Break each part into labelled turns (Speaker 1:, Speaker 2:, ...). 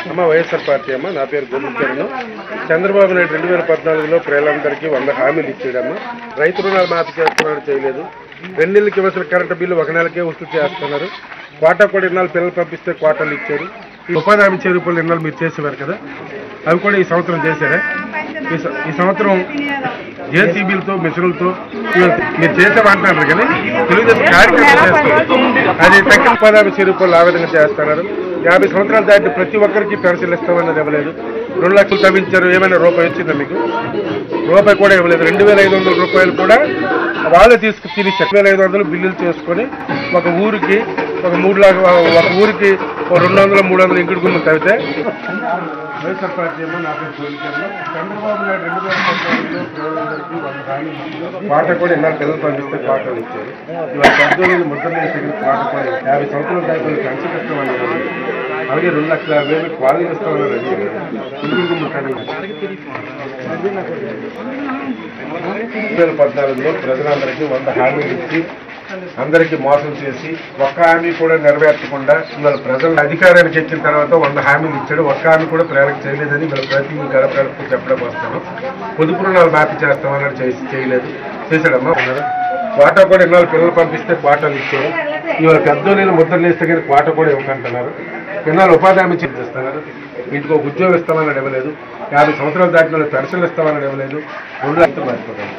Speaker 1: అమ్మ వైఎస్ఆర్ పార్టీ అమ్మ, నా పేరు గోపికరణ్. చంద్రబాబు నాయుడు 2014లో ప్రజలందరికీ 100 హామీలు ఇచ్చాడమ్మా. రైతు రుణాలు మాఫీ చేస్తున్నాడు, చేయలేదు. 2 నెలలకి ఇవ్వాల్సిన కరెంటు బిల్లు 1 నెలకే వసూలు చేస్తున్నారు. కోటా కూడా 2 పిల్లలు పంపిస్తే కోటాలు ఇచ్చారు. ఈ ఉపాధి హామీ రూపాయలు 2 మీరు చేసేవారు కదా, అవి కూడా ఈ సంవత్సరం చేశారా? ఈ సంవత్సరం జేసీబీలతో మిషన్లతో మీరు చేసామంటున్నారు కానీ తెలుగుదేశం కార్యక్రమం చేస్తారు. అది తక్కువ ఉపాధి హామీ రూపాయలు ఆ విధంగా చేస్తున్నారు. 50 సంవత్సరాలు దాటి ప్రతి ఒక్కరికి పెన్షన్ ఇస్తామన్నది ఇవ్వలేదు. 2 లక్షలు తవ్వించారు, ఏమైనా రూపాయి వచ్చిందా మీకు? రూపాయి కూడా ఇవ్వలేదు. 2500 రూపాయలు కూడా వాళ్ళే తిని 7500 బిల్లులు చేసుకొని ఒక ఊరికి ఒక 200-300 ఇంకుడు గుమ్మ తవ్వితే వైఎస్ఆర్ పార్టీ ఏమో నా పేరు గోపికరణ్. చంద్రబాబు నాయుడు 2014లో ప్రజలందరికీ 100 హామీలు పాట కూడా 2 పిల్లలు పంపిస్తే పాటలు ఇచ్చారు. ఇవాళ 18 ముద్రలు వేసే పాట కూడా 50 సంవత్సరాల దాకా పెన్షన్ ఇస్తామని, అలాగే 2,50,000 క్వాలిటీ ఇస్తామని ఇంకుడు గుమ్మ కానీ 2014లో ప్రజలందరికీ 100 హామీలు ఇచ్చి అందరికీ మోసం చేసి ఒక్క హామీ కూడా నెరవేర్చకుండా ఇవాళ ప్రజల అధికారానికి ఎక్కిన తర్వాత 100 హామీలు ఇచ్చాడు. ఒక్క హామీ కూడా ప్రజలకు చేయలేదని ఇవాళ ప్రతి గడపకు చెప్పడం వస్తాను. పొదుపు రుణాలు మాఫీ చేస్తామన్నాడు, చేయలేదు. చేశాడమ్మా. కోటా కూడా 2 పిల్లలు పంపిస్తే కోటాలు ఇచ్చారు. ఇవాళ పెద్దోళ్ళు ముద్రలు వేస్తే కానీ కోట కూడా ఇవ్వకంటున్నారు. 2 ఉపాధి హామీ చేస్తున్నారు. ఇంటికి ఒక ఉద్యోగం ఇస్తామన్నాడు, ఇవ్వలేదు. 50 సంవత్సరాలు దాటిన పెన్షన్లు ఇస్తామన్నాడు, ఇవ్వలేదు. 2 లక్షలు మర్చిపోతాను.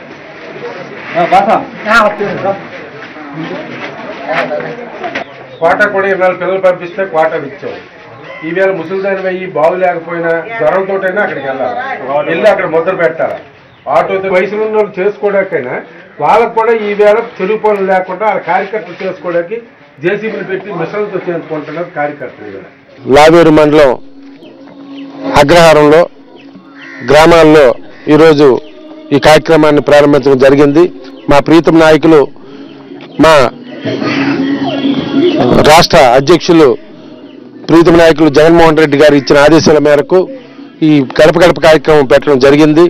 Speaker 1: కోటా కూడా 2 పిల్లలు పంపిస్తే కోటాలు ఇచ్చారు. ఈవేళ ముసలిదాని అయ్యి బాగు లేకపోయినా జ్వరంతోటైనా అక్కడికి వెళ్ళి అక్కడ ముద్ర పెట్టాలి. ఆటోతో వయసులో ఉన్న వాళ్ళు చేసుకోవడానికైనా వాళ్ళకు కూడా ఈవేళ చెరువు పనులు లేకుండా వాళ్ళ కార్యకర్తలు చేసుకోవడానికి జేసీబీలు పెట్టి మిషన్లతో చేసుకుంటున్నారు కార్యకర్తలు. లావేరు మండలం అగ్రహారంలో గ్రామాల్లో ఈరోజు ఈ కార్యక్రమాన్ని ప్రారంభించడం జరిగింది. మా ప్రీతం నాయకులు, మా రాష్ట్ర అధ్యక్షులు ప్రీతం నాయకులు జగన్మోహన్ రెడ్డి గారు ఇచ్చిన ఆదేశాల మేరకు ఈ గడప గడప కార్యక్రమం పెట్టడం జరిగింది.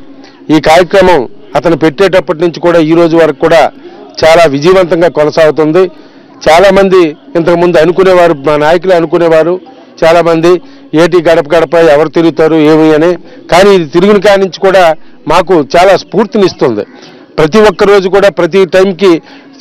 Speaker 1: ఈ కార్యక్రమం అతను పెట్టేటప్పటి నుంచి కూడా ఈ రోజు వరకు కూడా చాలా విజయవంతంగా కొనసాగుతుంది. చాలా మంది ఇంతకుముందు అనుకునేవారు, మా నాయకులు అనుకునేవారు చాలా మంది, ఏటి గడప గడప ఎవరు తిరుగుతారు ఏమి అని. కానీ ఇది తిరుగుని కాడి నుంచి కూడా మాకు చాలా స్ఫూర్తినిస్తుంది. ప్రతి ఒక్క రోజు కూడా ప్రతి టైంకి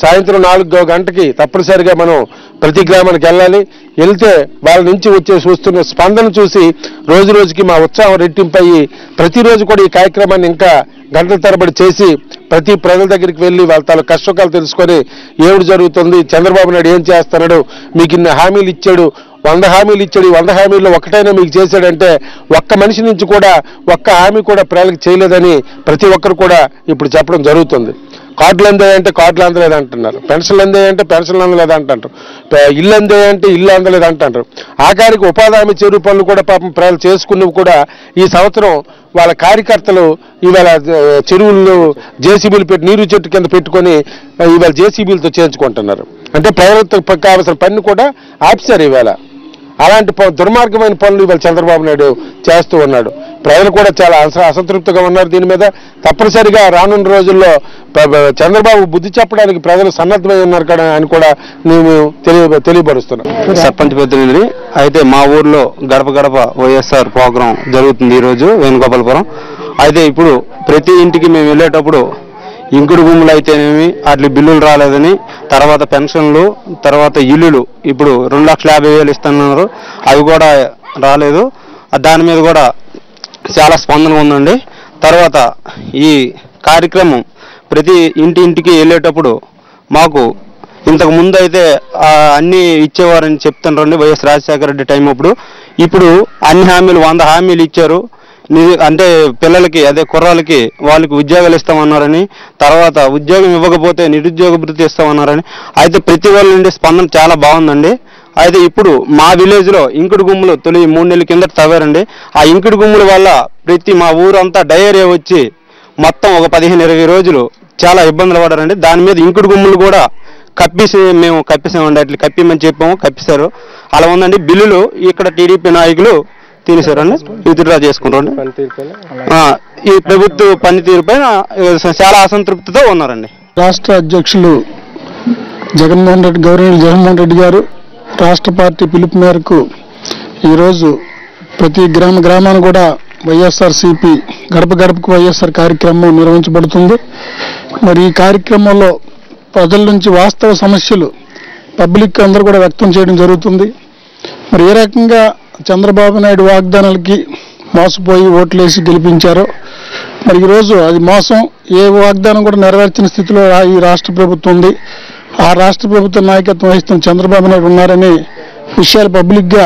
Speaker 1: సాయంత్రం 4 గంటకి తప్పనిసరిగా మనం ప్రతి గ్రామానికి వెళ్ళాలి. వెళ్తే వాళ్ళ నుంచి వస్తున్న స్పందన చూసి రోజు రోజుకి మా ఉత్సాహం రెట్టింపయ్యి ప్రతిరోజు కూడా ఈ కార్యక్రమాన్ని ఇంకా గంటల తరబడి చేసి ప్రతి ప్రజల దగ్గరికి వెళ్ళి వాళ్ళ తాలూ కష్టకాలు తెలుసుకొని ఏమిటి జరుగుతుంది, చంద్రబాబు నాయుడు ఏం చేస్తున్నాడు, మీకు ఇన్ని హామీలు ఇచ్చాడు, 100 హామీలు ఇచ్చాడు, ఈ 100 హామీల్లో ఒకటైనా మీకు చేశాడంటే ఒక్క మనిషి నుంచి కూడా ఒక్క హామీ కూడా ప్రజలకు చేయలేదని ప్రతి ఒక్కరు కూడా ఇప్పుడు చెప్పడం జరుగుతుంది. కార్డులు అందాయంటే కార్డులు అందలేదు అంటున్నారు, పెన్షన్లు అందాయంటే పెన్షన్లు అందలేదు అంటారు, ఇల్లు అందాయంటే ఇల్లు అందలేదు అంటారు. ఆఖరికి ఉపాధి హామీ చెరువు పనులు కూడా పాపం ప్రజలు చేసుకున్నవి కూడా ఈ సంవత్సరం వాళ్ళ కార్యకర్తలు ఇవాళ చెరువుల్లో జేసీబీలు పెట్టి నీరు చెట్టు కింద పెట్టుకొని ఇవాళ జేసీబీలతో చేయించుకుంటున్నారు. అంటే ప్రజలకు కావాల్సిన పని కూడా ఆపిశారు ఇవాళ. అలాంటి దుర్మార్గమైన పనులు ఇవాళ చంద్రబాబు నాయుడు చేస్తూ ఉన్నాడు. ప్రజలు కూడా చాలా అసంతృప్తిగా ఉన్నారు దీని మీద. తప్పనిసరిగా రానున్న రోజుల్లో చంద్రబాబు బుద్ధి చెప్పడానికి ప్రజలు సన్నద్ధమై ఉన్నారు కదా అని కూడా నేను తెలియపరుస్తున్నాను.
Speaker 2: సర్పంచ్ పెద్దలు అయితే మా ఊర్లో గడప గడప వైఎస్ఆర్ ప్రోగ్రాం జరుగుతుంది ఈరోజు వేణుగోపాలపురం. అయితే ఇప్పుడు ప్రతి ఇంటికి మేము వెళ్ళేటప్పుడు ఇంకుడు భూములు అయితేనేమి వాటి బిల్లులు రాలేదని, తర్వాత పెన్షన్లు, తర్వాత ఇల్లులు ఇప్పుడు 2,50,000 ఇస్తున్నారు, అవి కూడా రాలేదు. దాని మీద కూడా చాలా స్పందన ఉందండి. తర్వాత ఈ కార్యక్రమం ప్రతి ఇంటికి వెళ్ళేటప్పుడు మాకు ఇంతకు ముందు అయితే అన్నీ ఇచ్చేవారని చెప్తున్నారండి వైఎస్ రాజశేఖర రెడ్డి టైం అప్పుడు. ఇప్పుడు అన్ని హామీలు 100 హామీలు ఇచ్చారు. అంటే పిల్లలకి అదే కుర్రాలకి వాళ్ళకి ఉద్యోగాలు ఇస్తామన్నారని, తర్వాత ఉద్యోగం ఇవ్వకపోతే నిరుద్యోగ భృతి ఇస్తామన్నారని. అయితే ప్రతి వాళ్ళ నుండి స్పందన చాలా బాగుందండి. అయితే ఇప్పుడు మా విలేజ్లో ఇంకుడు గుమ్ములు తొలి 3 నెలల కిందట తవ్వారండి. ఆ ఇంకుడు గుమ్ముల వల్ల మా ఊరంతా డయేరియా వచ్చి మొత్తం ఒక 15-20 రోజులు చాలా ఇబ్బందులు పడారండి. దాని మీద ఇంకుడు గుమ్ములు కూడా మేము కప్పిసామండి. అట్లా కప్పిమని చెప్పాము, కప్పిస్తారు. అలా ఉందండి. బిల్లులు ఇక్కడ టీడీపీ నాయకులు తినేసారండి, విత్డ్రా చేసుకుంటారండి. ఈ ప్రభుత్వ పనితీరుపై చాలా అసంతృప్తితో ఉన్నారండి.
Speaker 3: రాష్ట్ర అధ్యక్షులు గౌరవనీయులు జగన్మోహన్ రెడ్డి గారు రాష్ట్ర పార్టీ పిలుపు మేరకు ఈరోజు ప్రతి గ్రామాన్ని కూడా వైఎస్ఆర్సీపీ గడప గడపకు వైఎస్ఆర్ కార్యక్రమం నిర్వహించబడుతుంది. మరి ఈ కార్యక్రమంలో ప్రజల నుంచి వాస్తవ సమస్యలు పబ్లిక్ అందరూ కూడా వ్యక్తం చేయడం జరుగుతుంది. మరి ఏ రకంగా చంద్రబాబు నాయుడు వాగ్దానాలకి మోసపోయి ఓట్లేసి గెలిపించారో మరి ఈరోజు అది మోసం, ఏ వాగ్దానం కూడా నెరవేర్చిన స్థితిలో ఈ రాష్ట్ర ప్రభుత్వం ఉంది. ఆ రాష్ట్ర ప్రభుత్వ నాయకత్వం వహిస్తున్న చంద్రబాబు నాయుడు ఉన్నారని విషయాలు పబ్లిక్గా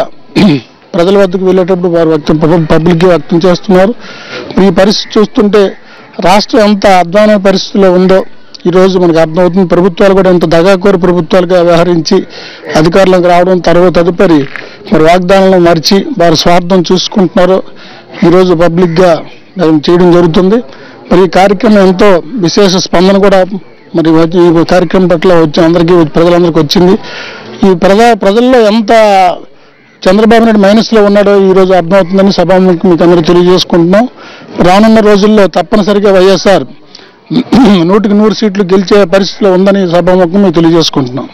Speaker 3: ప్రజల వద్దకు వెళ్ళేటప్పుడు వారు పబ్లిక్గా వ్యక్తం చేస్తున్నారు. ఈ పరిస్థితి చూస్తుంటే రాష్ట్రం ఎంత అధ్వాన పరిస్థితిలో ఉందో ఈరోజు మనకు అర్థమవుతుంది. ప్రభుత్వాలు కూడా ఎంత దగాకోరు ప్రభుత్వాలుగా వ్యవహరించి అధికారులకు రావడం తదుపరి మరి వాగ్దానాలను మరిచి వారి స్వార్థం చూసుకుంటున్నారో ఈరోజు పబ్లిక్గా చేయడం జరుగుతుంది. మరి ఈ కార్యక్రమం ఎంతో విశేష స్పందన కూడా మరి ఈ కార్యక్రమం పట్ల అందరికీ ప్రజలందరికీ వచ్చింది. ఈ ప్రజల్లో ఎంత చంద్రబాబు నాయుడు మైనస్లో ఉన్నాడో ఈరోజు అర్థమవుతుందని సభాముఖం మీకు అందరూ తెలియజేసుకుంటున్నాం. రానున్న రోజుల్లో తప్పనిసరిగా వైఎస్ఆర్ 100కి 100 సీట్లు గెలిచే పరిస్థితిలో ఉందని సభాముఖం మీకు తెలియజేసుకుంటున్నాం.